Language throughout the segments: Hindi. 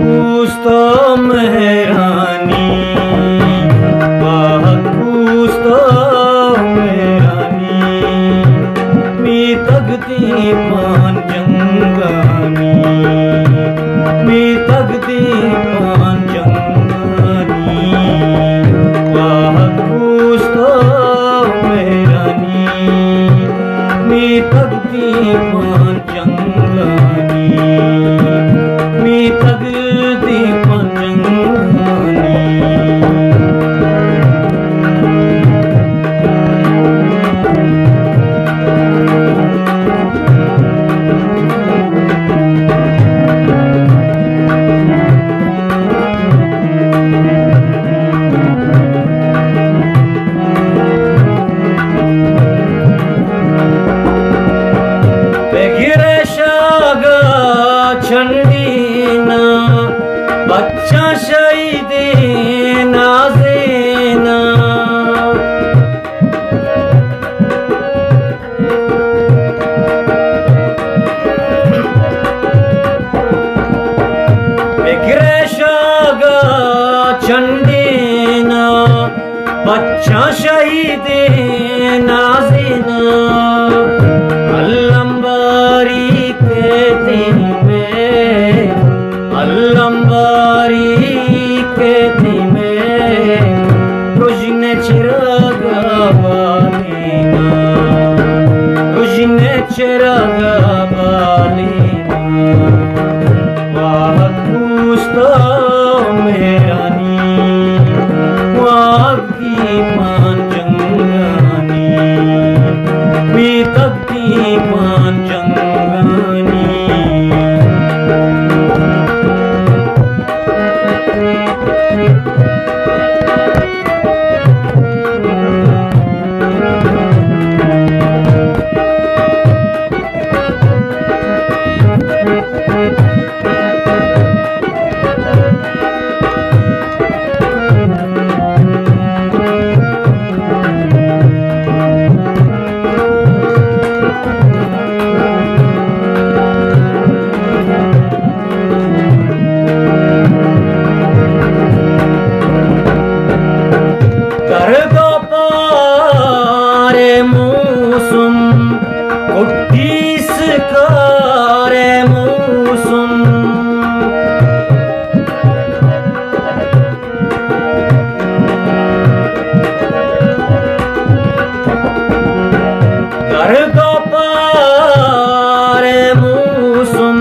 पूस्तो मेहरानी, वाहक पूस्तो मेहरानी, मी तगती पान जंगानी, मी तगती पान जंगानी, वाहक पूस्तो मेहरानी, मी तगती पान जंगानी, मी तगती पान जंगानी। चंडीना बच्चा शहीदे नाजेना, बिखरे शागा चंडीना बच्चा शहीदे नाजेना, अल्लंबारी कहते अल्लंबारी कहती में रुजने चिरागा बालीना, रुजने चिरागा बालीना, वाहक पूस्तो मेहरानी, वाहक की पान जंगानी, मी तगती पान जंगानी। मौसम कुट्टीस कारे मौसम, घर को पारे मौसम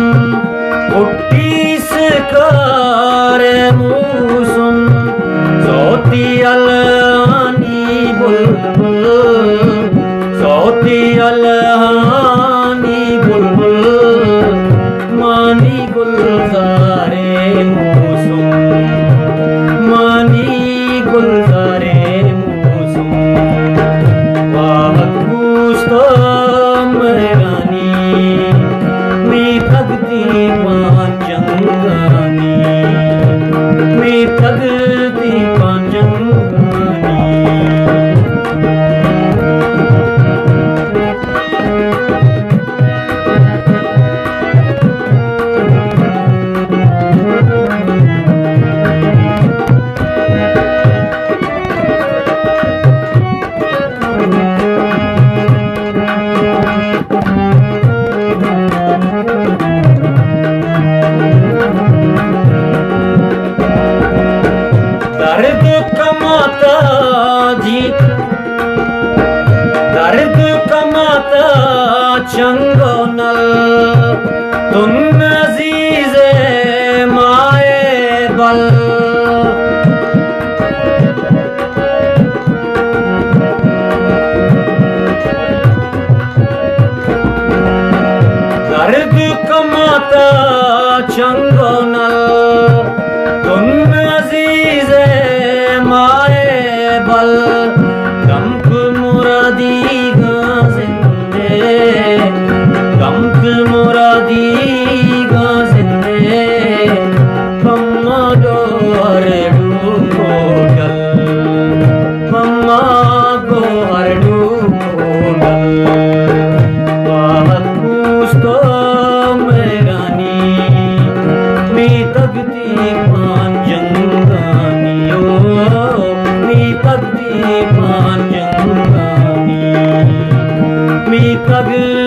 कुट्टीस कारे मौसम, सोती अलानी बुलबुल, सोती अलहानी बुलबुल, मानी गुलजारे मौसम, मानी गुलजारे मौसम, वाहक पूस्तो मेहरानी, मी तगती पान जंगानी, मी तगती पान जंगानी। दर्द कमाता जी, दर्द कमाता चंगो नल, तुम अजीज़े माए बल, दर्द कमाता चंगो नल, तुम अजीज़े माए बल, गमक मुरादी गाज़िंदे, गमक मुरादी गाज़िंदे, मम्मा दो अरडू कोडल, मम्मा गो अरडू कोडल, वाहक पूस्तो मेहरानी, मी तगती पग